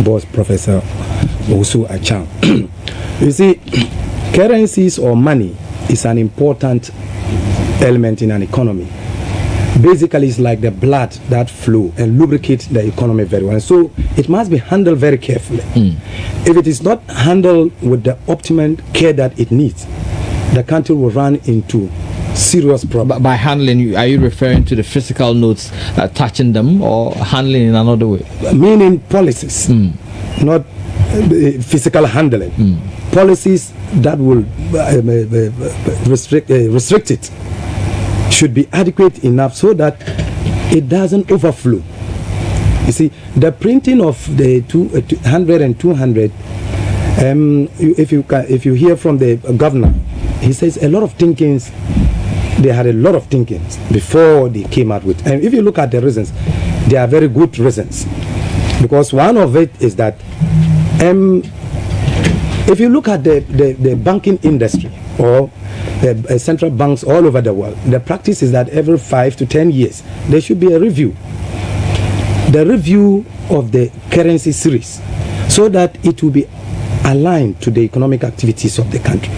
boss, Professor Osu Acham. You see, currencies or money is an important element in an economy. Basically, it's like the blood that flow and lubricates the economy very well. So it must be handled very carefully. If it is not handled with the optimum care that it needs, the country will run into serious problems. By handling, are you referring to the physical notes, touching them, or handling in another way? Meaning policies, not physical handling. Policies that will restrict it should be adequate enough so that it doesn't overflow. You see, the printing of the 100 and 200, if you hear from the governor, he says a lot of thinkings. They had a lot of thinkings before they came out with. And if you look at the reasons, they are very good reasons. Because one of it is that if you look at the banking industry or central banks all over the world, the practice is that every 5 to 10 years there should be a review. The review of the currency series so that it will be aligned to the economic activities of the country.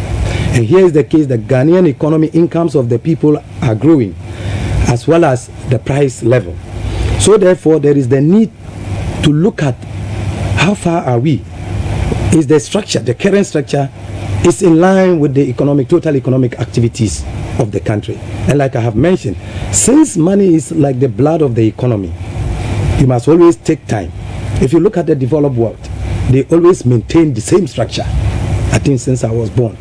And here is the case: the Ghanaian economy, incomes of the people are growing, as well as the price level. So therefore, there is the need to look at how far are we? Is the structure, the current structure, is in line with the total economic activities of the country? And like I have mentioned, since money is like the blood of the economy, you must always take time. If you look at the developed world, they always maintain the same structure. I think since I was born,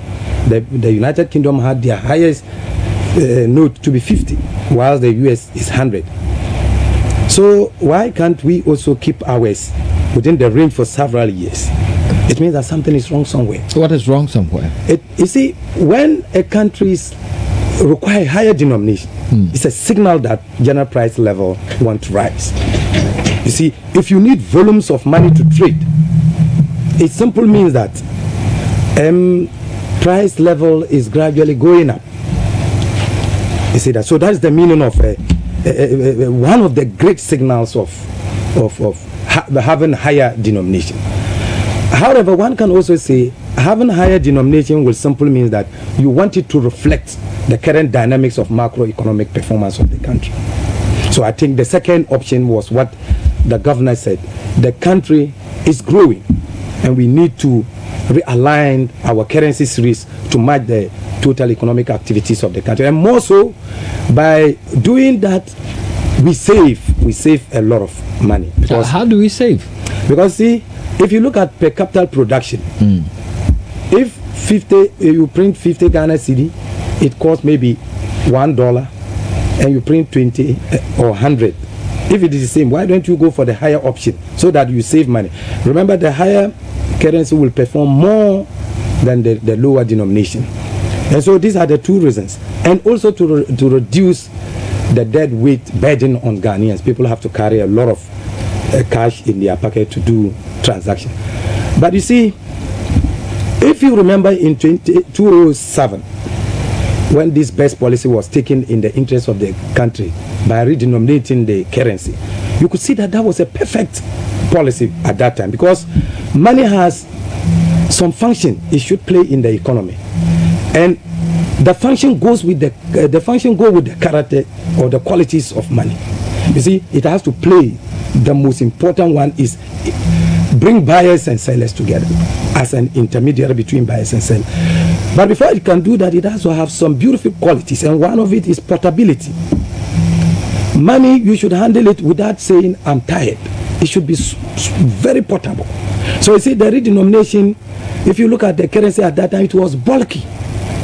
the United Kingdom had their highest note to be 50, while the US is 100. So why can't we also keep ours within the range for several years? It means that something is wrong somewhere. What is wrong somewhere? You see, when a country's require higher denomination, it's a signal that general price level want to rise. You see, if you need volumes of money to trade, it simply means that price level is gradually going up. You see that? So that's the meaning of one of the great signals of having higher denomination. However, one can also say having higher denomination will simply mean that you want it to reflect the current dynamics of macroeconomic performance of the country. So I think the second option was what the governor said. The country is growing and we need to realign our currency series to match the total economic activities of the country. And more so, by doing that, we save a lot of money. Because how do we save? Because see, if you look at per capita production, if you print 50 Ghana cedi, it costs maybe $1, and you print 20 or 100. If it is the same, why don't you go for the higher option so that you save money? Remember, the higher currency will perform more than the lower denomination. And so these are the two reasons. And also to reduce the dead weight burden on Ghanaians. People have to carry a lot of cash in their pocket to do transactions. But you see, if you remember in 2007, when this best policy was taken in the interest of the country by redenominating the currency, you could see that that was a perfect policy at that time, because money has some function it should play in the economy, and the function goes with the character or the qualities of money. You see, it has to play. The most important one is bring buyers and sellers together as an intermediary between buyers and sellers. But before it can do that, it has to have some beautiful qualities, and one of it is portability. Money, you should handle it without saying I'm tired. It should be very portable. So you see, the redenomination, if you look at the currency at that time, it was bulky.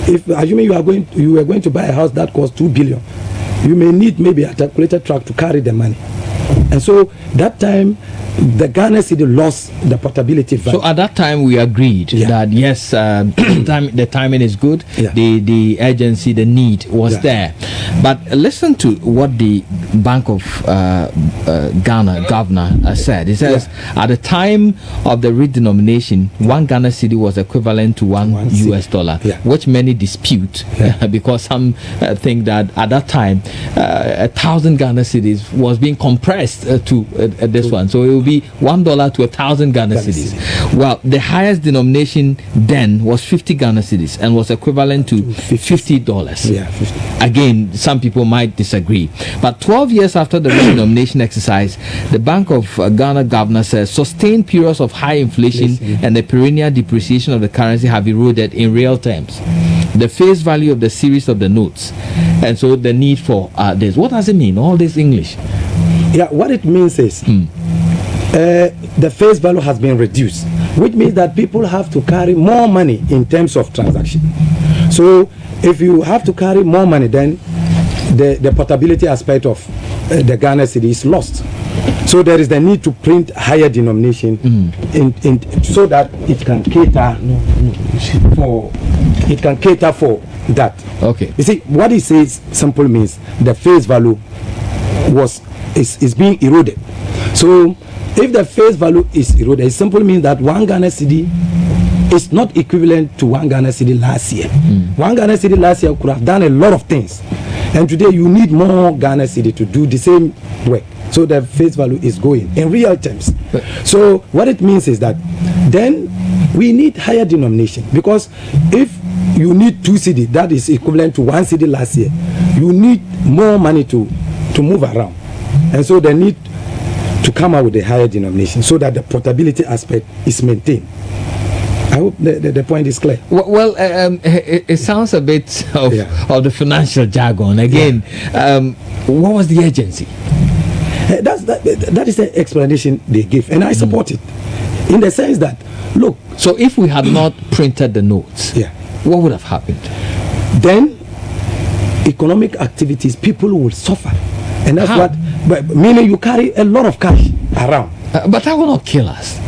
If assuming you were going to buy a house that cost 2 billion, you may need maybe a calculator truck to carry the money. And so that time, the Ghana cedi lost the portability value. So at that time, we agreed that yes, the timing is good. The urgency, the need was there. But listen to what the Bank of Ghana governor said. He says at the time of the redenomination, 1 Ghana cedi was equivalent to $1 US, which many dispute because some think that at that time 1,000 Ghana cedis was being compressed to this one. So it will be $1 to 1,000 Ghana cedis. Well, the highest denomination then was 50 Ghana cedis and was equivalent to $50. Yeah, 50. Again, some people might disagree. But 12 years after the redenomination exercise, the Bank of Ghana governor says sustained periods of high inflation and the perennial depreciation of the currency have eroded in real terms the face value of the series of the notes, and so the need for this. What does it mean, all this English? Yeah, what it means is the face value has been reduced, which means that people have to carry more money in terms of transaction. So if you have to carry more money, then the portability aspect of the Ghana cedi is lost. So there is the need to print higher denomination so that it can cater for that. Okay. You see, what it says simple means the face value is being eroded. So if the face value is eroded, it simply means that 1 Ghana cedi is not equivalent to 1 Ghana cedi last year. 1 Ghana cedi last year could have done a lot of things, and today you need more Ghana cedi to do the same work. So the face value is going in real terms. So what it means is that then we need higher denomination, because if you need 2 cedi, that is equivalent to 1 cedi last year, you need more money to move around, and so they need to come out with a higher denomination so that the portability aspect is maintained. I hope the point is clear. Well, it sounds a bit of the financial jargon. Again, what was the urgency? That is the explanation they give, and I support it, in the sense that, look. So if we had not printed the notes, what would have happened? Then economic activities, people will suffer, and that's How? Meaning you carry a lot of cash around. But that will not kill us.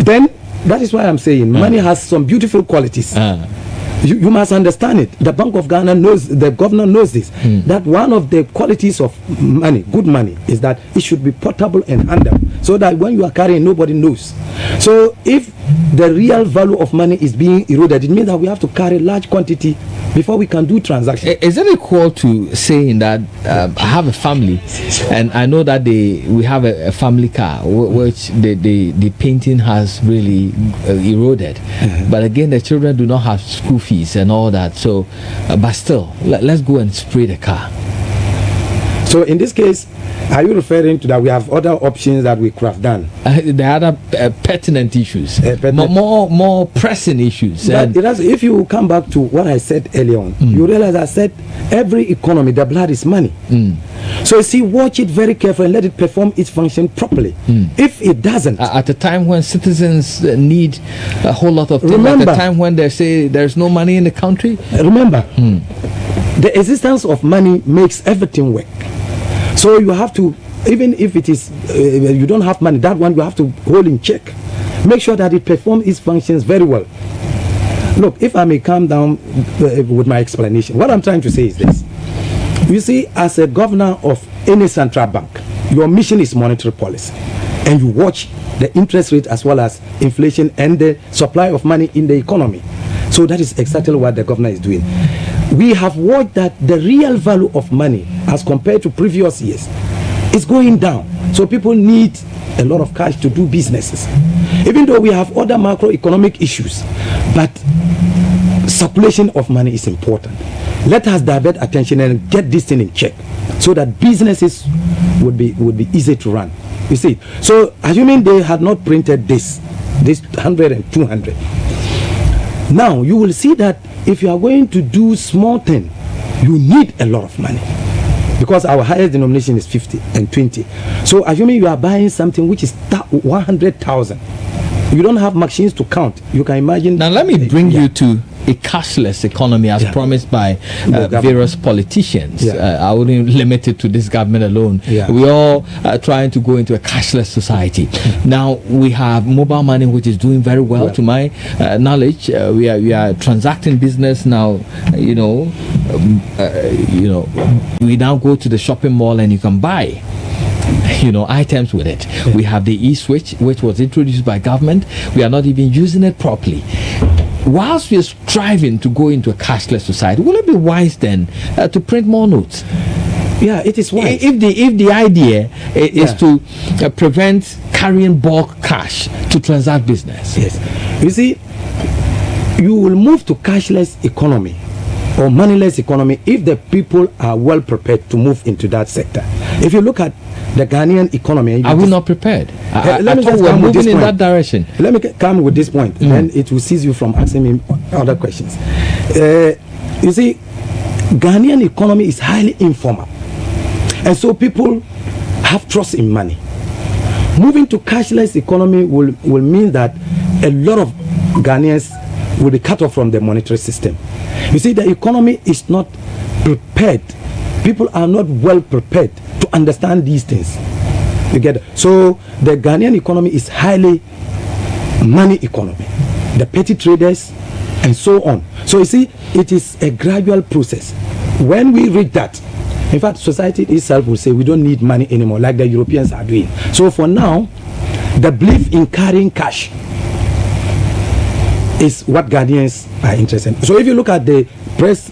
Then that is why I'm saying money has some beautiful qualities. You must understand it. The Bank of Ghana knows, the governor knows this, that one of the qualities of money, good money, is that it should be portable and handled, so that when you are carrying, nobody knows. So if the real value of money is being eroded, it means that we have to carry large quantity before we can do transactions. Is it equal to saying that I have a family and I know that we have a family car which the painting has really eroded, but again the children do not have school fees and all that, so but still let's go and spray the car. So in this case, are you referring to that we have other options that we could have done? The other pertinent issues, more pressing issues. But if you come back to what I said earlier on, you realize I said every economy, the blood is money. So you see, watch it very carefully and let it perform its function properly. If it doesn't, at a time when citizens need a whole lot of things, remember, at a time when they say there's no money in the country, remember, the existence of money makes everything work. So you have to, even if it is you don't have money, that one you have to hold in check. Make sure that it performs its functions very well. Look, if I may calm down with my explanation, what I'm trying to say is this. You see, as a governor of any central bank, your mission is monetary policy, and you watch the interest rate as well as inflation and the supply of money in the economy. So that is exactly what the governor is doing. We have watched that the real value of money as compared to previous years is going down. So people need a lot of cash to do businesses. Even though we have other macroeconomic issues, but circulation of money is important. Let us divert attention and get this thing in check so that businesses would be easy to run. You see, so assuming they had not printed this 100 and 200, now you will see that if you are going to do small thing, you need a lot of money, because our highest denomination is 50 and 20. So assuming you are buying something which is 100,000, you don't have machines to count. You can imagine. Now let me bring you to a cashless economy as promised by various politicians. I wouldn't limit it to this government alone. We all are trying to go into a cashless society. Now we have mobile money, which is doing very well to my knowledge. We are transacting business now. We now go to the shopping mall and you can buy items with it. We have the e-switch, which was introduced by government. We are not even using it properly. Whilst we are striving to go into a cashless society, will it be wise then to print more notes? Yeah, it is wise. If the idea is to prevent carrying bulk cash to transact business. Yes. You see, you will move to cashless economy or moneyless economy if the people are well prepared to move into that sector. If you look at the Ghanaian economy, are we not prepared? Let me just we're moving in that direction. Let me come with this point, then it will cease you from asking me other questions. You see, Ghanaian economy is highly informal, and so people have trust in money. Moving to cashless economy will mean that a lot of Ghanaians will be cut off from the monetary system. You see, the economy is not prepared. People are not well prepared to understand these things. You get it? So the Ghanaian economy is highly money economy. The petty traders and so on. So you see, it is a gradual process. When we reach that, in fact, society itself will say we don't need money anymore, like the Europeans are doing. So for now, the belief in carrying cash is what Ghanaians are interested in. So if you look at the press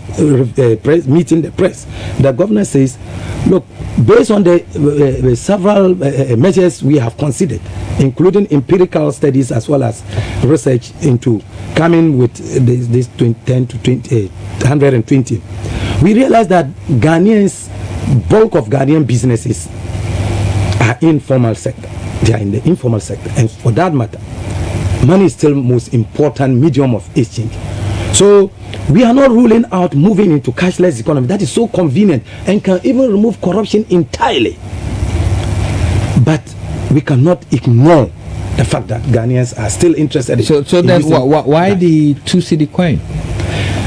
meeting, the governor says, look, based on the several measures we have considered, including empirical studies as well as research into coming with this 10 to 20, 120, we realize that bulk of Ghanaian businesses are informal sector. They are in the informal sector, and for that matter, money is still most important medium of exchange. So we are not ruling out moving into cashless economy. That is so convenient and can even remove corruption entirely. But we cannot ignore the fact that Ghanaians are still interested. So then why the 2 cedi coin?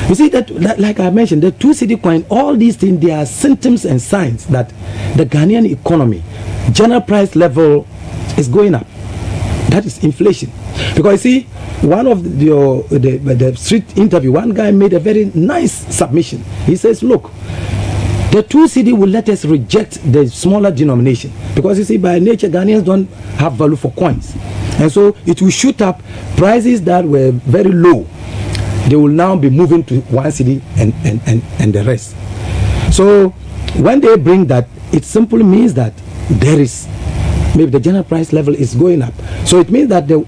You see that like I mentioned, the 2 cedi coin, all these things, they are symptoms and signs that the Ghanaian economy, general price level is going up. That is inflation. Because you see, one of the street interview, one guy made a very nice submission. He says, look, the 2 cedi will let us reject the smaller denomination, because you see, by nature, Ghanaians don't have value for coins, and so it will shoot up prices that were very low. They will now be moving to 1 cedi and the rest. So when they bring that, it simply means that there is maybe the general price level is going up. So it means that the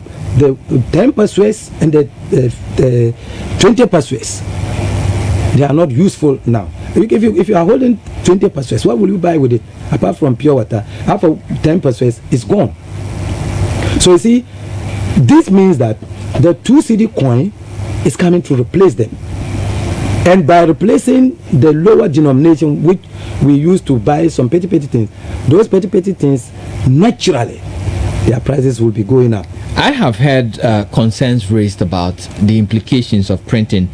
10 pesos and the 20 pesos, they are not useful now. If you are holding 20 pesos, what will you buy with it apart from pure water? After 10 pesos is gone. So you see, this means that the 2 cedi coin is coming to replace them, and by replacing the lower denomination which we used to buy some petty things, those petty things, naturally their prices will be going up. I have heard concerns raised about the implications of printing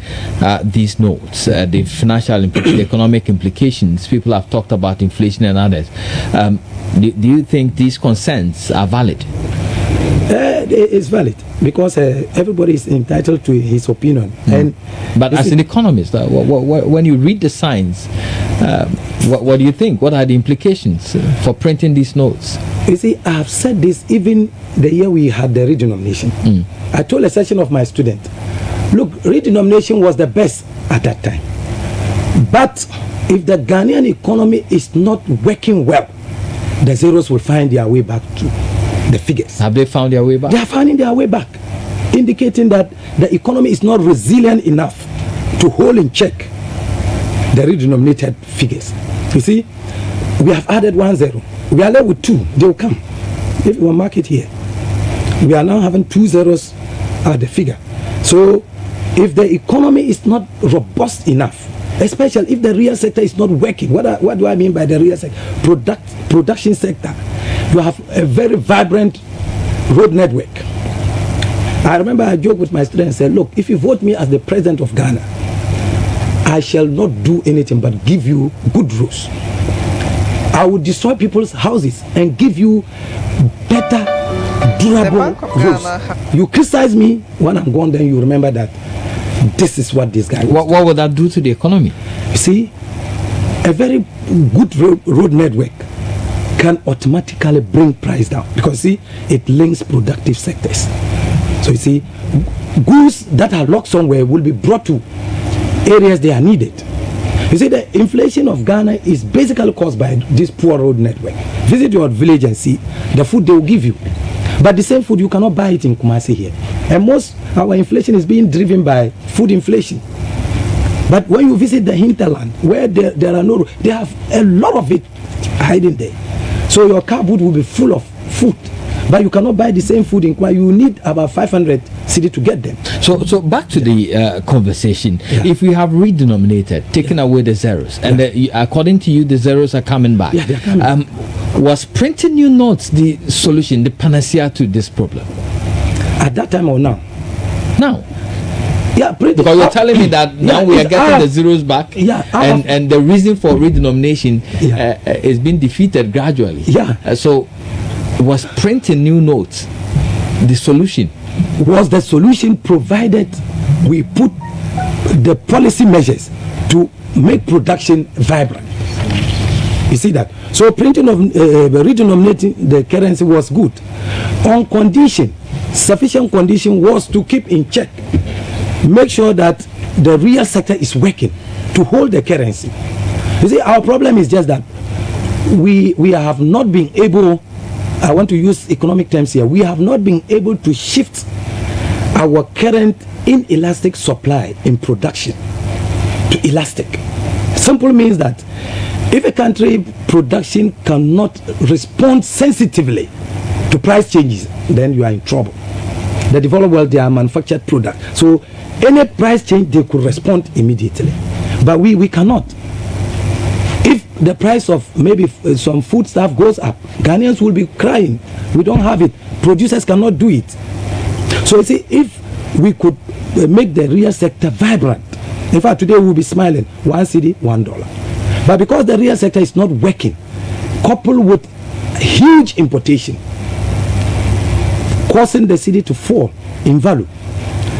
these notes, the financial the economic implications. People have talked about inflation and others. Do you think these concerns are valid? It's valid, because everybody is entitled to his opinion. But as an economist, when you read the signs, what do you think? What are the implications for printing these notes? You see, I have said this even the year we had the redenomination. I told a section of my students, look, redenomination was the best at that time. But if the Ghanaian economy is not working well, the zeros will find their way back to the figures. Have they found their way back? They are finding their way back, indicating that the economy is not resilient enough to hold in check the redenominated figures. You see, we have added 1 0. We are left with 2. They will come. If we mark it here, we are now having 2 zeros at the figure. So if the economy is not robust enough, especially if the real sector is not working, what do I mean by the real sector? Production sector. You have a very vibrant road network. I remember I joked with my students and said, look, if you vote me as the president of Ghana, I shall not do anything but give you good roads. I will destroy people's houses and give you better, durable roads. You criticize me when I'm gone, then you remember that this is what this guy was. What would that do to the economy? You see, a very good road network can automatically bring price down, because see, it links productive sectors. So you see, goods that are locked somewhere will be brought to areas they are needed. You see, the inflation of Ghana is basically caused by this poor road network. Visit your village and see the food they will give you. But the same food, you cannot buy it in Kumasi here. And most our inflation is being driven by food inflation. But when you visit the hinterland, where there are no, they have a lot of it hiding there. So your cupboard will be full of food. But you cannot buy the same food in Kumasi. You need about 500 cedi to get them. So back to the conversation. Yeah. If we have redenominated, taken away the zeros, and according to you, the zeros are coming back. Yeah, they're coming. Was printing new notes the solution, the panacea to this problem? At that time or now? Now. Yeah, because you're telling me that now we are getting the zeros back, and the reason for redenomination is being defeated gradually. Yeah. So was printing new notes the solution? Was the solution, provided we put the policy measures to make production vibrant. You see that? So printing of redenominating the currency was good. On condition, sufficient condition was to keep in check, make sure that the real sector is working to hold the currency. You see, our problem is just that we have not been able, I want to use economic terms here, we have not been able to shift our current inelastic supply in production to elastic. Simple means that if a country production cannot respond sensitively to price changes, then you are in trouble. The developed world, they are manufactured product. So any price change, they could respond immediately. But we cannot. If the price of maybe some food stuff goes up, Ghanaians will be crying. We don't have it. Producers cannot do it. So you see, if we could make the real sector vibrant, in fact, today we'll be smiling, 1 cedi, $1. But because the real sector is not working, coupled with huge importation, causing the cedi to fall in value,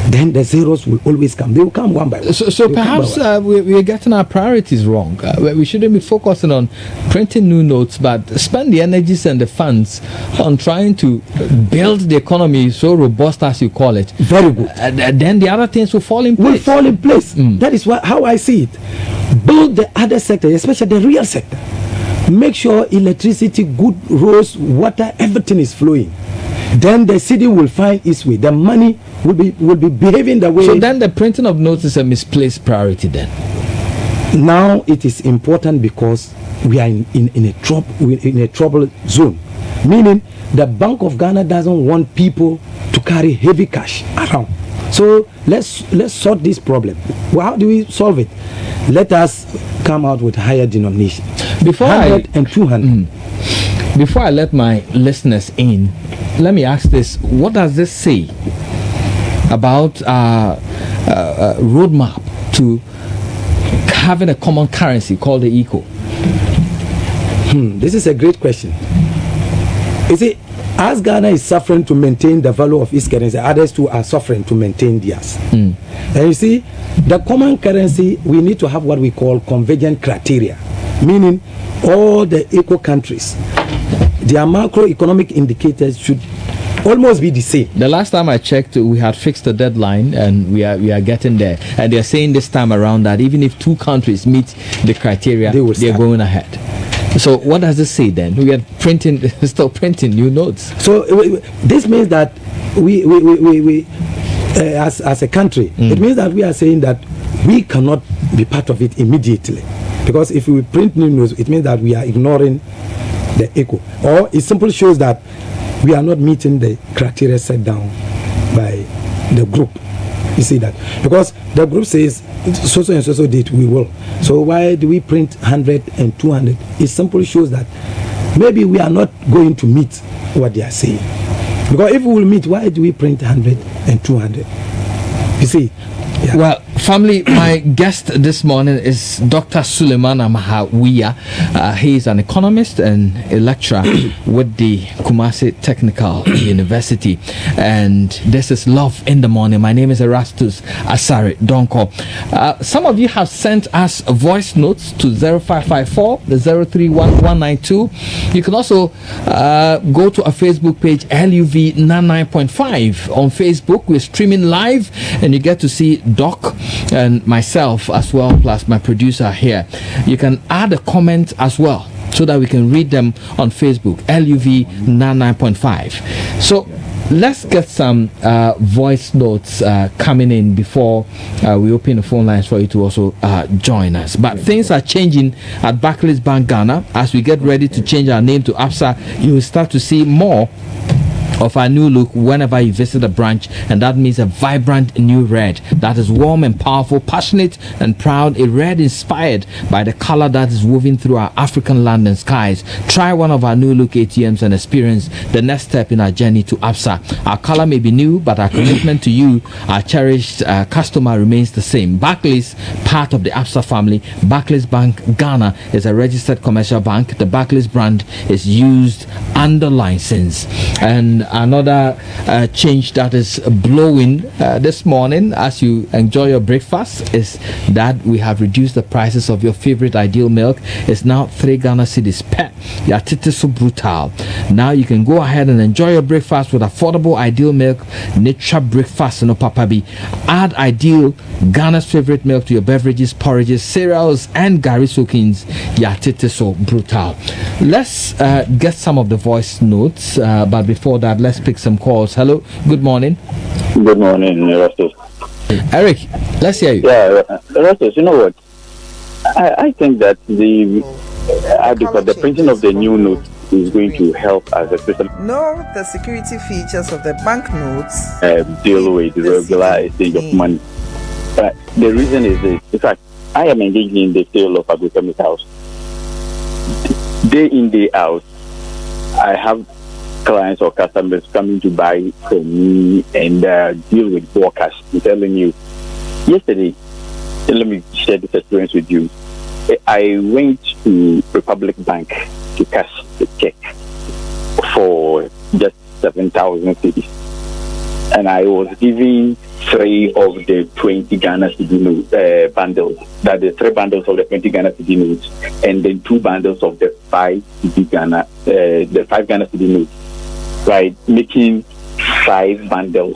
then the zeros will always come. They will come one by one. So perhaps we're getting our priorities wrong. We shouldn't be focusing on printing new notes, but spend the energies and the funds on trying to build the economy so robust, as you call it. Very good. Then the other things will fall in place. Will fall in place. That is how I see it. Build the other sector, especially the real sector. Make sure electricity, good roads, water, everything is flowing. Then the city will find its way. The money will be behaving the way. So then the printing of notes is a misplaced priority then? Now it is important because we are in a trouble zone. Meaning the Bank of Ghana doesn't want people to carry heavy cash around. So let's sort this problem. Well, how do we solve it? Let us come out with higher denomination. Before 100 and 200. Before I let my listeners in, let me ask this: what does this say about roadmap to having a common currency called the eco? This is a great question. You see, as Ghana is suffering to maintain the value of its currency, others too are suffering to maintain theirs. And you see, the common currency, we need to have what we call convergent criteria, meaning all the eco countries, their macroeconomic indicators should almost be the same. The last time I checked, we had fixed a deadline, and we are getting there. And they are saying this time around that even if 2 countries meet the criteria, they're going ahead. So what does this say then? We are still printing new notes. So this means that we as a country, it means that we are saying that we cannot be part of it immediately, because if we print new notes, it means that we are ignoring the eco, or it simply shows that we are not meeting the criteria set down by the group. You see that? Because the group says so and so date we will. So why do we print 100 and 200? It simply shows that maybe we are not going to meet what they are saying. Because if we will meet, why do we print 100 and 200? You see? Yeah. Well, family, my guest this morning is Dr. Suleiman Amahawiya. He is an economist and a lecturer with the Kumasi Technical University. And this is Love in the Morning. My name is Erastus Asare Donko. Some of you have sent us voice notes to 0554 031192. You can also go to our Facebook page, LUV 99.5. On Facebook, we're streaming live, and you get to see Doc and myself as well, plus my producer here. You can add a comment as well, so that we can read them on Facebook, LUV 99.5. So let's get some voice notes coming in before we open the phone lines for you to also join us. But things are changing at Barclays Bank Ghana. As we get ready to change our name to ABSA, you will start to see more of our new look whenever you visit a branch, and that means a vibrant new red that is warm and powerful, passionate and proud, a red inspired by the color that is woven through our African land and skies. Try one of our new look ATMs and experience the next step in our journey to ABSA. Our color may be new, but our commitment to you, our cherished customer, remains the same. Barclays, part of the ABSA family. Barclays Bank Ghana is a registered commercial bank. The Barclays brand is used under license. And another change that is blowing this morning as you enjoy your breakfast is that we have reduced the prices of your favorite Ideal milk. It's now 3 Ghana cedis per. Yatete so brutal. Now you can go ahead and enjoy your breakfast with affordable Ideal milk. Nature breakfast no papabi. Add Ideal, Ghana's favorite milk, to your beverages, porridges, cereals, and Gary soakings. Yatete so brutal. Let's get some of the voice notes, but before that, let's pick some calls. Hello, good morning. Good morning, Erastus. Eric, let's hear you. Yeah, Erastus, you know what? I think that the printing of the new note is going to help us, especially know the security features of the banknotes, deal with the regular exchange of money. But the reason is this: in fact, I am engaged in the sale of agrochemicals. Day in, day out, I have clients or customers coming to buy from me and deal with workers. I'm telling you, yesterday, let me share this experience with you. I went to Republic Bank to cash the check for just 7,000 cedis, and I was giving 3 of the 20 Ghana cedi bundles. That is 3 bundles of the 20 Ghana cedi notes, and then 2 bundles of the 5 Ghana cedi notes. Right, making 5 bundles.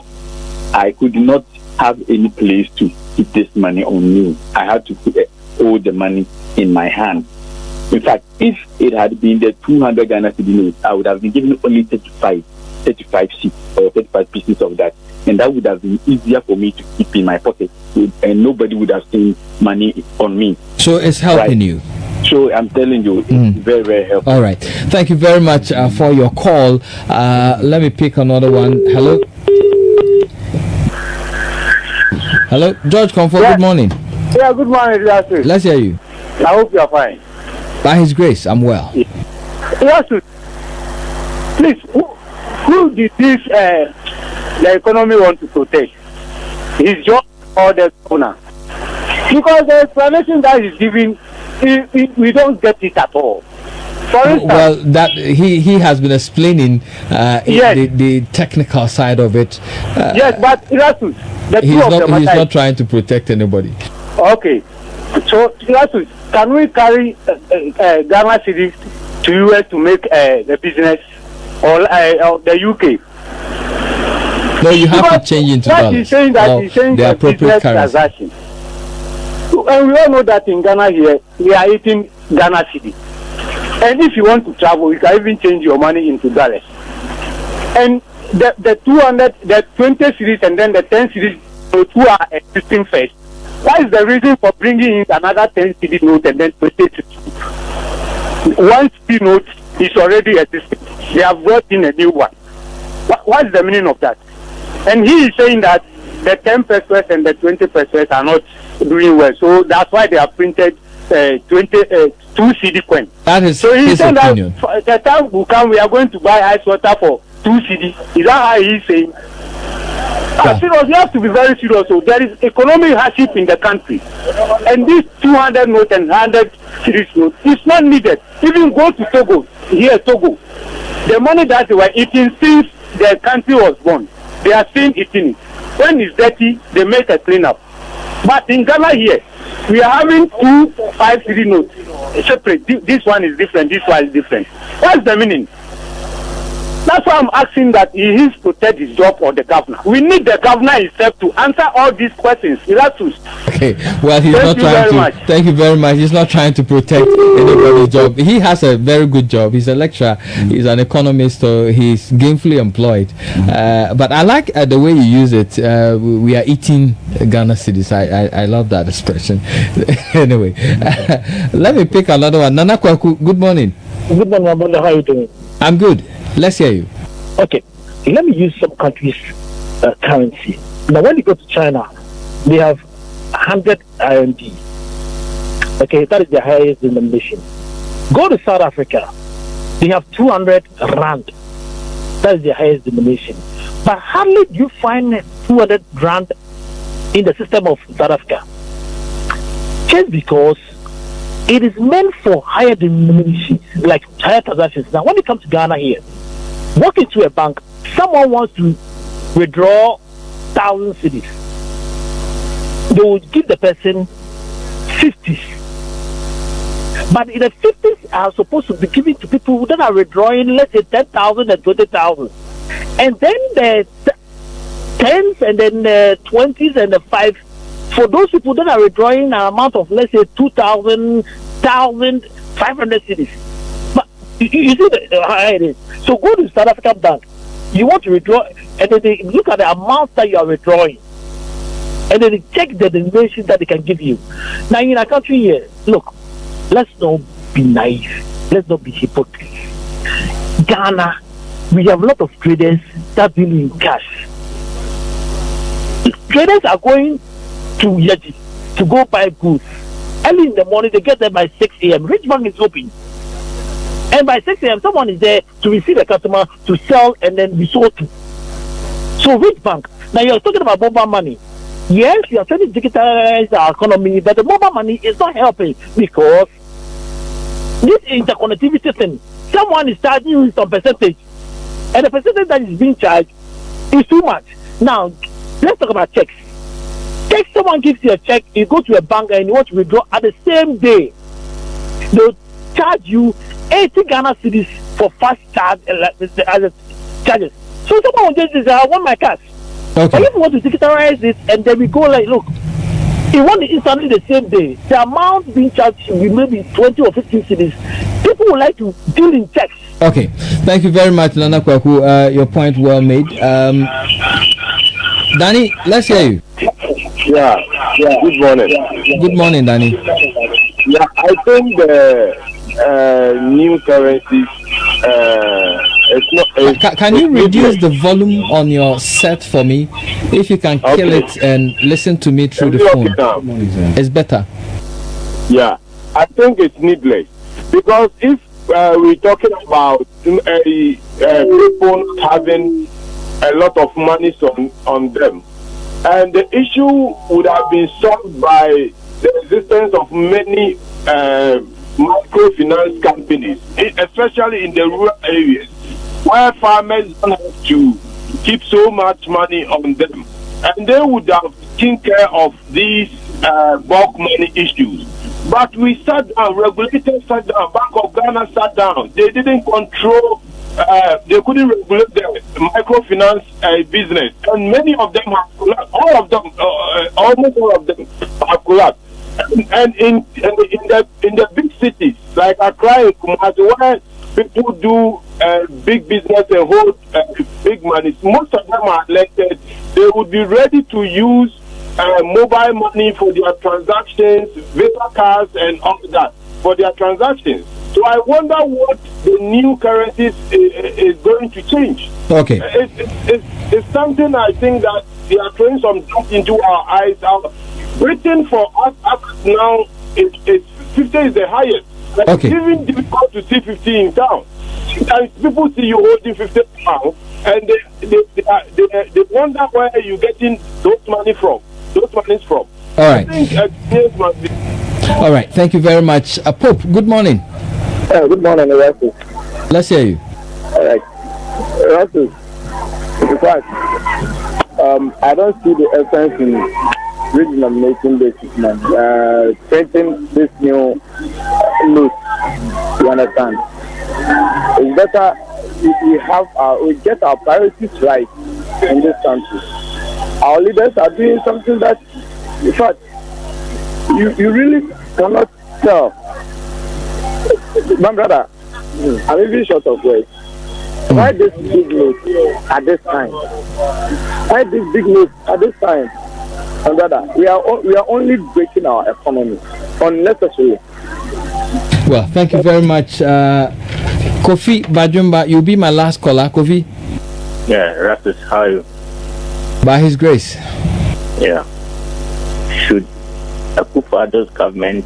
I could not have any place to keep this money on me. I had to hold the money in my hand. In fact, if it had been the 200 Ghana cedi notes, I would have been given only 35 sheets or 35 pieces of that, and that would have been easier for me to keep in my pocket, and nobody would have seen money on me. So it's helping you. So I'm telling you, it's very, very helpful. All right. Thank you very much for your call. Let me pick another one. Hello. Hello, George Comfort. Yeah. Good morning. Yeah, good morning, Yasu. Let's hear you. I hope you are fine. By His grace, I'm well. Yasu, please, who did this the economy want to protect? His job or the owner? Because the explanation that he's giving, we don't get it at all. For instance, well, that he has been explaining yes, the technical side of it. Yes, but Erastus, he's not trying to protect anybody. Okay, so Erastus, can we carry Ghana cedis to US to make the business or the UK? No, you have to change into dollars. He's saying that he's saying the appropriate currency. Transaction. And we all know that in Ghana here, we are eating Ghana cedi. And if you want to travel, you can even change your money into dollars. And the 200, the 20 cedis and then the 10 cedis notes who are existing first. What is the reason for bringing in another 10 cedi note and then 20 cedi? 1 cedi note is already existing. They have brought in a new one. What is the meaning of that? And he is saying that the 10 pesos and the 20 pesos are not doing well. So that's why they have printed 2 cedi coins. That is so his opinion. That the time will come, we are going to buy ice water for 2 cedi. Is that how he is saying? Yeah. Serious, you have to be very serious. So there is economic hardship in the country. And this 200 note and 100 series note is not needed. Even go to Togo, Togo. The money that they were eating since the country was born, they are still eating it. When it's dirty, they make a cleanup. But in Ghana here, we are having 2 5 cedi notes separate. This one is different, this one is different. What's the meaning? That's why I'm asking that he is protect his job or the governor. We need the governor himself to answer all these questions. Okay, well, he's not trying to. Thank you very much. He's not trying to protect anybody's job. He has a very good job. He's a lecturer. He's an economist. So he's gainfully employed. But I like the way you use it. We are eating Ghana cedis. I love that expression. Anyway, let me pick another one. Nana Kwaku, good morning. Good morning, my brother. How are you doing? I'm good. Let's hear you. Okay, let me use some countries' currency. Now, when you go to China, they have 100 RMB. Okay, that is the highest denomination. Go to South Africa, they have 200 rand. That is the highest denomination. But hardly do you find 200 rand in the system of South Africa. Just because it is meant for higher denominations, like higher transactions. Now, when it comes to Ghana here, walk into a bank, someone wants to withdraw 1,000 cedis. They would give the person 50s. But the 50s are supposed to be given to people that are withdrawing, let's say, 10,000 and 20,000. And then the 10s and then the 20s and the 5s, for those people that are withdrawing an amount of, let's say, 2,000, 1,500 cedis. But you see how it is. So go to South African bank. You want to withdraw, and then they look at the amount that you are withdrawing. And then they check the denomination that they can give you. Now, in our country here, look, let's not be naive. Let's not be hypocrites. Ghana, we have a lot of traders that deal in cash. Traders are going to Yaji to go buy goods. Early in the morning, they get there by 6 a.m. Rich Bank is open. And by 6 a.m., someone is there to receive a customer, to sell, and then be sold to. So, Rich Bank, now you're talking about mobile money. Yes, you are trying to digitalize our economy, but the mobile money is not helping because this interconnectivity thing, someone is charging you some percentage, and the percentage that is being charged is too much. Now, let's talk about checks. If someone gives you a check, you go to a bank and you want to withdraw at the same day, they'll charge you 80 Ghana cedis for fast charge charges. So someone will just say, I want my cash. Okay. But if you want to digitalize it, and then we go like, look, you want it instantly the same day, the amount being charged will be maybe 20 or 15 cedis. People would like to deal in checks. Okay. Thank you very much, Nana Kwaku. Your point well made. Danny, let's hear you. Yeah. Good morning. Good morning, Danny. Yeah, I think the new currencies. It's not. Can you reduce the volume on your set for me? If you can kill it and listen to me through the phone, it's better. Yeah, I think it's needless because if we're talking about people having a lot of money on them, and the issue would have been solved by the existence of many microfinance companies, especially in the rural areas, where farmers don't have to keep so much money on them, and they would have taken care of these bulk money issues. But we sat down, regulators sat down, Bank of Ghana sat down. They didn't control. They couldn't regulate the microfinance business, and many of them have collapsed. All of them, almost all of them, have collapsed. And in the big cities like Accra and Kumasi, where people do big business and hold big money, most of them are elected. They would be ready to use mobile money for their transactions, Visa cards, and all that for their transactions. So I wonder what the new currencies is going to change. Okay. It's something I think that they are throwing some dust into our eyes. Britain for us up now is 50 is the highest. Okay. It's even difficult to see 50 in town. Sometimes people see you holding 50 pounds and they wonder where you're getting those monies from. All right. I think must be. All right. Thank you very much. Pope, good morning. Good morning, Russell. Let's hear you. All right. Russell, in fact, I don't see the essence in redenominating basis, man. Printing this new note, you understand? It's better we get our priorities right in this country. Our leaders are doing something that, in fact, you really cannot tell. My brother, I'm even short of words. Why this big news at this time? Why this big news at this time? My brother, we are only breaking our economy unnecessarily. Well, thank you very much, Kofi Bajumba. You'll be my last caller, Kofi. Yeah, Rastus, how are you? By His grace. Yeah. Should Akufo-Addo's government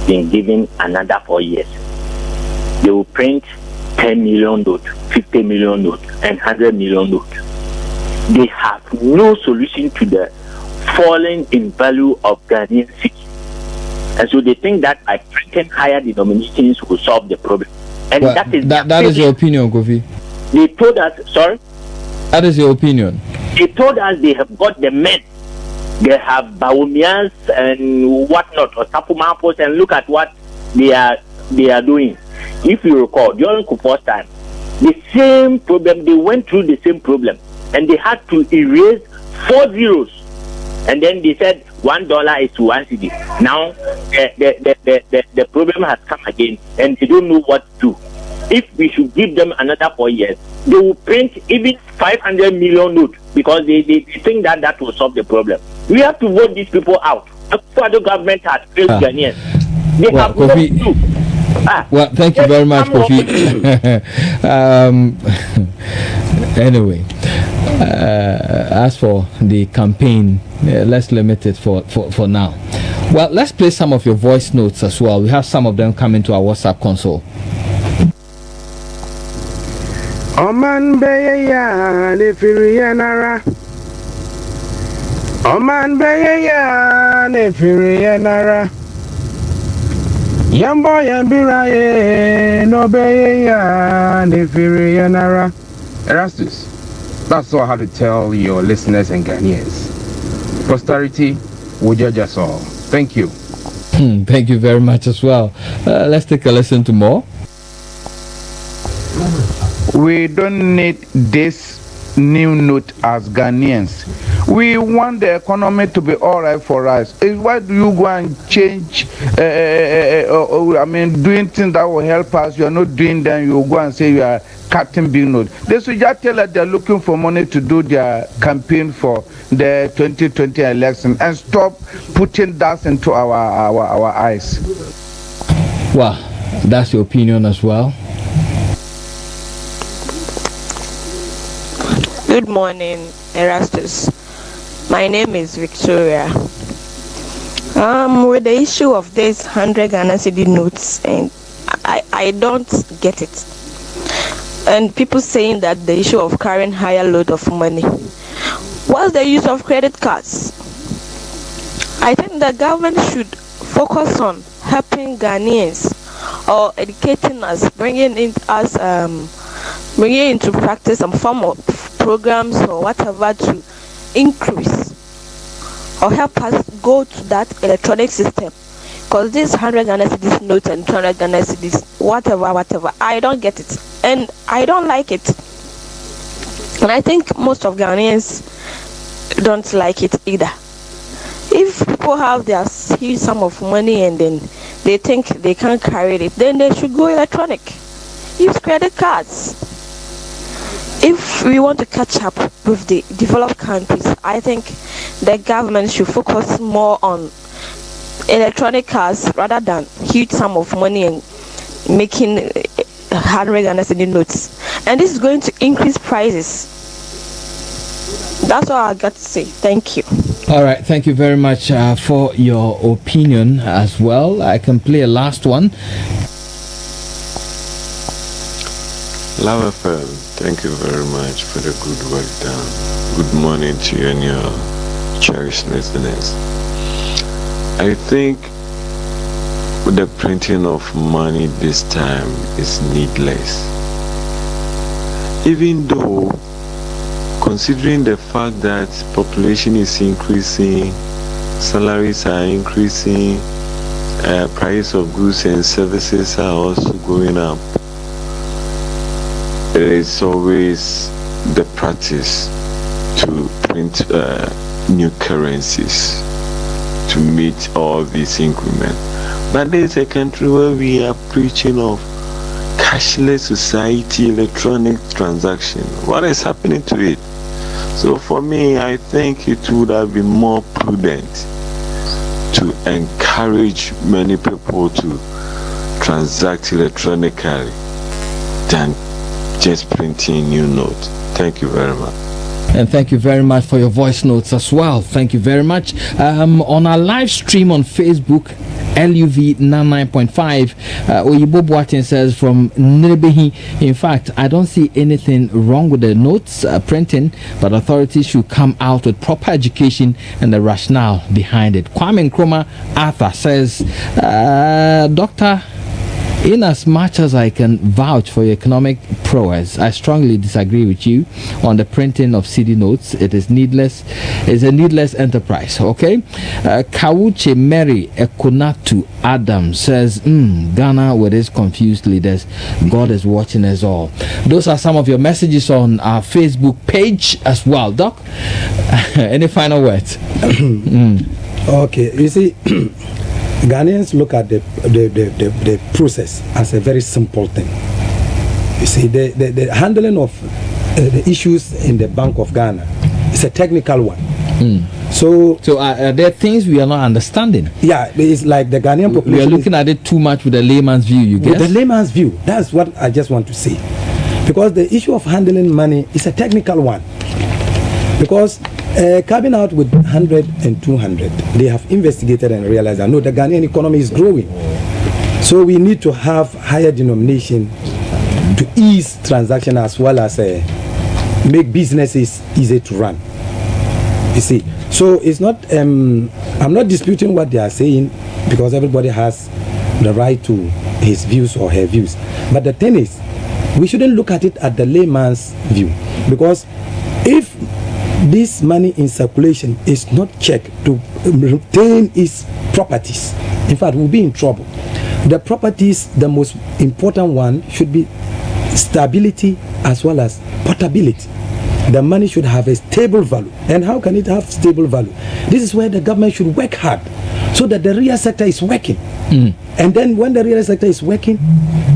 be given another 4 years? They will print 10 million notes, 50 million notes, and 100 million notes. They have no solution to the falling in value of Ghanaian city. And so they think that by printing higher denominations will solve the problem. And well, that is your opinion, Kofi. They told us, sorry? That is your opinion. They told us they have got the men. They have Bawumias and whatnot, or Tapumapos, and look at what they are doing. If you recall, during Kufuor's time, the same problem, they went through the same problem, and they had to erase 4 zeros. And then they said $1 is to 1 cedi. Now the problem has come again, and they don't know what to do. If we should give them another 4 years, they will print even 500 million notes because they think that will solve the problem. We have to vote these people out. The federal government has failed Ghanaians. They have Kofi, no clue. Well, thank you very much, Kofi. Anyway, as for the campaign, let's limit it for now. Well, let's play some of your voice notes as well. We have some of them coming to our WhatsApp console. Oman beya ne firiyanara. Oman beya ne firiyanara. Yambo yambiraye no beya ne firiyanara. Erastus, that's all I have to tell your listeners and Ghanaians. Posterity will judge us all. Thank you. Thank you very much as well. Let's take a listen to more. We don't need this new note as Ghanaians. We want the economy to be all right for us. Why do you go and change, doing things that will help us? You are not doing them. You go and say you are cutting big note. They should just tell us they are looking for money to do their campaign for the 2020 election and stop putting that into our eyes. Well, that's your opinion as well. Good morning, Erastus. My name is Victoria. With the issue of this 100 Ghana cedi notes, and I don't get it. And people saying that the issue of carrying higher load of money. What's the use of credit cards? I think the government should focus on helping Ghanaians or educating us, bringing into practice some form of programs or whatever to increase or help us go to that electronic system. Because this 100 Ghana cedis notes and 200 Ghana cedis, whatever, I don't get it. And I don't like it. And I think most of Ghanaians don't like it either. If people have their huge sum of money and then they think they can't carry it, then they should go electronic. Use credit cards. If we want to catch up with the developed countries, I think the government should focus more on electronic cards rather than huge sum of money and making 100 Ghana cedi notes. And this is going to increase prices. That's all I got to say. Thank you. All right. Thank you very much for your opinion as well. I can play a last one. Love FM, thank you very much for the good work done. Good morning to you and your cherished listeners. I think the printing of money this time is needless. Even though, considering the fact that population is increasing, salaries are increasing, price of goods and services are also going up, it is always the practice to print new currencies to meet all these increments. But there is a country where we are preaching of cashless society, electronic transaction. What is happening to it? So for me, I think it would have been more prudent to encourage many people to transact electronically than just printing new notes. Thank you very much. And thank you very much for your voice notes as well. Thank you very much. On our live stream on Facebook, LUV 99.5, Oyibo Boatin says from Nirebehi, in fact, I don't see anything wrong with the notes printing, but authorities should come out with proper education and the rationale behind it. Kwame Nkrumah Arthur says, Doctor, in as much as I can vouch for your economic prowess, I strongly disagree with you on the printing of CD notes. It is needless. It's a needless enterprise. Okay. Kawuche Mary Ekunatu Adam says, Ghana with its confused leaders. God is watching us all. Those are some of your messages on our Facebook page as well. Doc, any final words? Okay. You see, Ghanaians look at the process as a very simple thing. You see, the handling of the issues in the Bank of Ghana is a technical one. So are there things we are not understanding? Yeah, it's like the Ghanaian population. We are looking at it too much with the layman's view, you guess? With the layman's view. That's what I just want to say. Because the issue of handling money is a technical one. Because coming out with 100 and 200, they have investigated and realized that no, the Ghanaian economy is growing. So we need to have higher denomination to ease transaction as well as make businesses easy to run. You see, so it's not. I'm not disputing what they are saying because everybody has the right to his views or her views. But the thing is, we shouldn't look at it at the layman's view, because if this money in circulation is not checked to retain its properties, in fact, we'll be in trouble. The properties, the most important one should be stability as well as portability. The money should have a stable value. And how can it have stable value? This is where the government should work hard so that the real sector is working. And then when the real sector is working,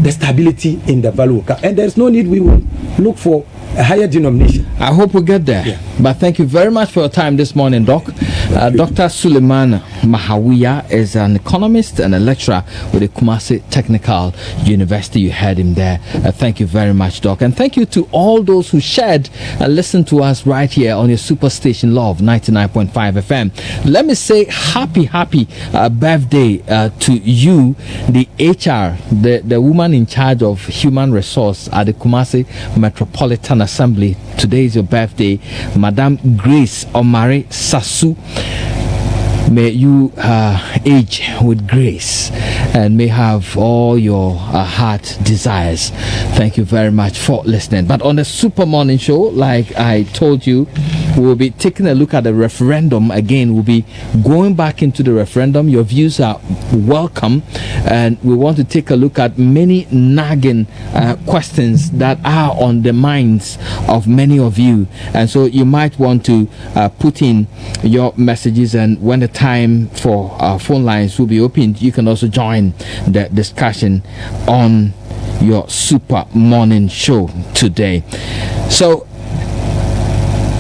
the stability in the value. And there's no need we will look for a higher denomination. I hope we get there. Yeah. But thank you very much for your time this morning, Doc. Dr. Suleiman Mahawiya is an economist and a lecturer with the Kumasi Technical University. You heard him there. Thank you very much, Doc. And thank you to all those who shared and listened to us right here on your Superstation Love 99.5 FM. Let me say happy birthday to you, the HR, the woman in charge of human resource at the Kumasi Metropolitan Assembly. Today is your birthday, Madam Grace Omari Sasu. May you age with grace and may have all your heart desires. Thank you very much for listening. But on the Super Morning Show, like I told you, we'll be taking a look at the referendum again. We'll be going back into the referendum. Your views are welcome, and we want to take a look at many nagging questions that are on the minds of many of you. And so you might want to put in your messages, and when the time for our phone lines will be opened, you can also join the discussion on your Super Morning Show today. So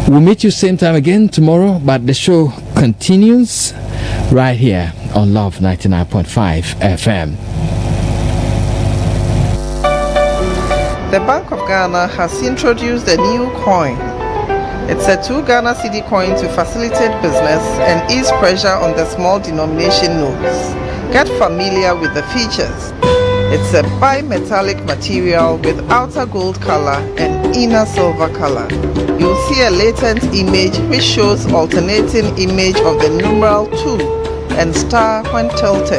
we'll meet you same time again tomorrow, but the show continues right here on Love 99.5 FM. The Bank of Ghana has introduced a new coin. It's a 2 Ghana cedi coin to facilitate business and ease pressure on the small denomination notes. Get familiar with the features. It's a bimetallic material with outer gold color and inner silver color. You'll see a latent image which shows alternating image of the numeral 2 and star when tilted.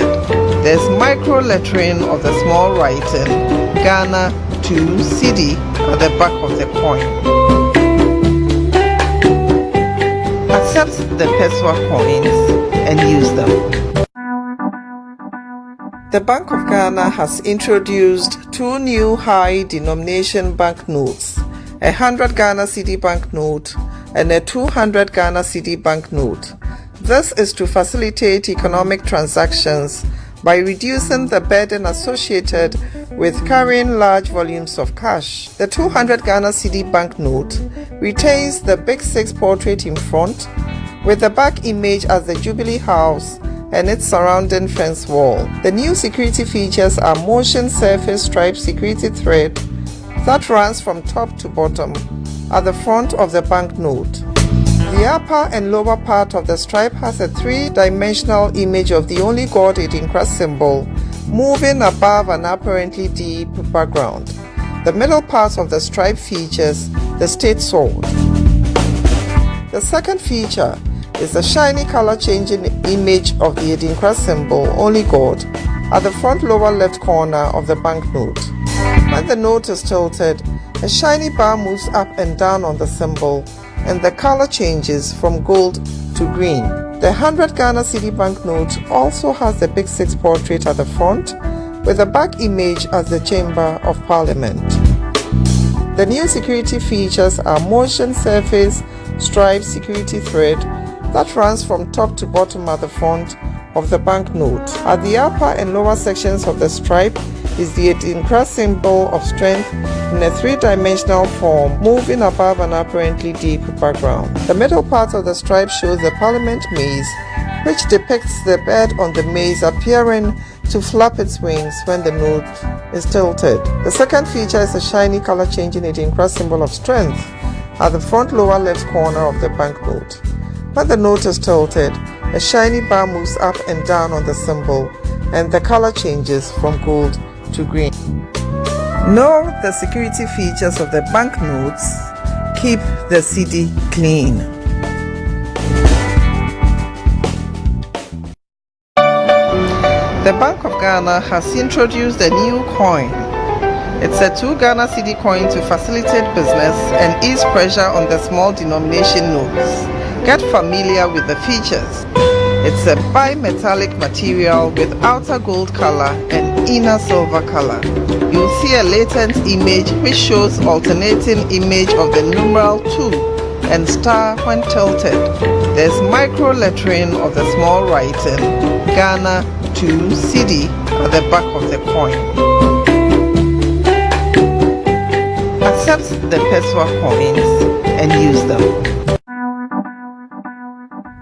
There's micro lettering of the small writing Ghana 2 cedi at the back of the coin. Accept the Peswa coins and use them. The Bank of Ghana has introduced two new high denomination banknotes, a 100 Ghana Cedi banknote and a 200 Ghana Cedi banknote. This is to facilitate economic transactions by reducing the burden associated with carrying large volumes of cash. The 200 Ghana Cedi banknote retains the Big Six portrait in front, with the back image as the Jubilee House and its surrounding fence wall. The new security features are motion surface stripe security thread that runs from top to bottom at the front of the banknote. The upper and lower part of the stripe has a three-dimensional image of the only god Edinkra symbol moving above an apparently deep background. The middle part of the stripe features the state sword. The second feature is a shiny color-changing image of the Edinkra symbol, only God, at the front lower left corner of the banknote. When the note is tilted, a shiny bar moves up and down on the symbol, and the color changes from gold to green. The 100 Ghana Cedi banknote also has the Big Six portrait at the front, with the back image as the Chamber of Parliament. The new security features are motion surface stripe security thread that runs from top to bottom at the front of the banknote. At the upper and lower sections of the stripe is the Edinkra symbol of strength in a three-dimensional form moving above an apparently deep background. The middle part of the stripe shows the Parliament maze, which depicts the bird on the maze appearing to flap its wings when the note is tilted. The second feature is a shiny color-changing Edinkra symbol of strength at the front lower left corner of the banknote. When the note is tilted, a shiny bar moves up and down on the symbol, and the color changes from gold to green. Know the security features of the banknotes. Keep the cedi clean. The Bank of Ghana has introduced a new coin. It's a 2 Ghana Cedi coin to facilitate business and ease pressure on the small denomination notes. Get familiar with the features. It's a bimetallic material with outer gold color and inner silver color. You'll see a latent image which shows alternating image of the numeral 2 and star when tilted. There's micro lettering of the small writing Ghana 2 Cedi at the back of the coin. Accept the Peswa coins and use them.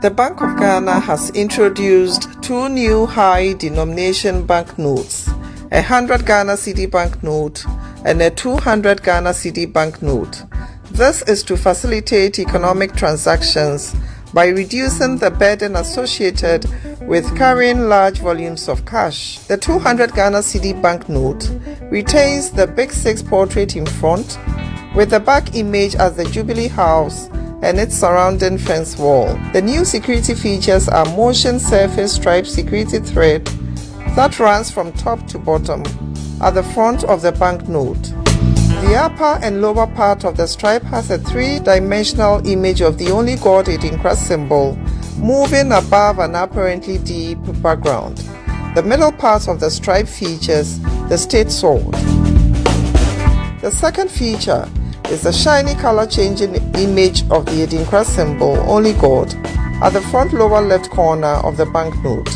The Bank of Ghana has introduced two new high denomination banknotes, a 100 Ghana Cedi banknote and a 200 Ghana Cedi banknote. This is to facilitate economic transactions by reducing the burden associated with carrying large volumes of cash. The 200 Ghana Cedi banknote retains the Big Six portrait in front, with the back image as the Jubilee House and its surrounding fence wall. The new security features are motion surface stripe security thread that runs from top to bottom at the front of the banknote. The upper and lower part of the stripe has a three-dimensional image of the only god Edinkra symbol moving above an apparently deep background. The middle part of the stripe features the state sword. The second feature is a shiny color-changing image of the Edinkra symbol, only God, at the front lower left corner of the banknote.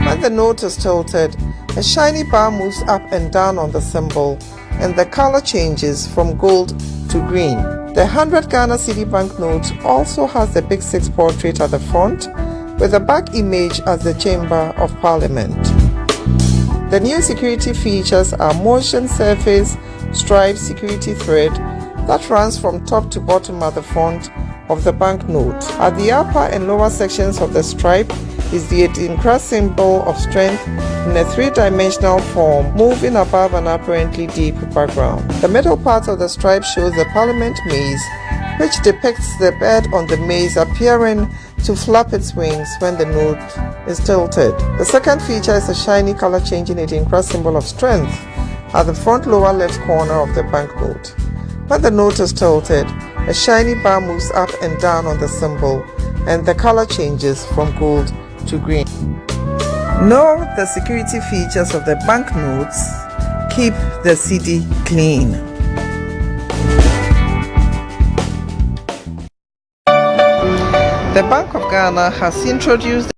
When the note is tilted, a shiny bar moves up and down on the symbol, and the color changes from gold to green. The 100 Ghana Cedi banknote also has the Big Six portrait at the front, with the back image as the Chamber of Parliament. The new security features are motion surface stripe security thread that runs from top to bottom at the front of the banknote. At the upper and lower sections of the stripe is the Edinkra symbol of strength in a three-dimensional form moving above an apparently deep background. The middle part of the stripe shows the Parliament maze, which depicts the bird on the maze appearing to flap its wings when the note is tilted. The second feature is a shiny color-changing Edinkra symbol of strength at the front lower left corner of the banknote. When the note is tilted, a shiny bar moves up and down on the symbol, and the color changes from gold to green. Know the security features of the banknotes. Keep the cedi clean. The Bank of Ghana has introduced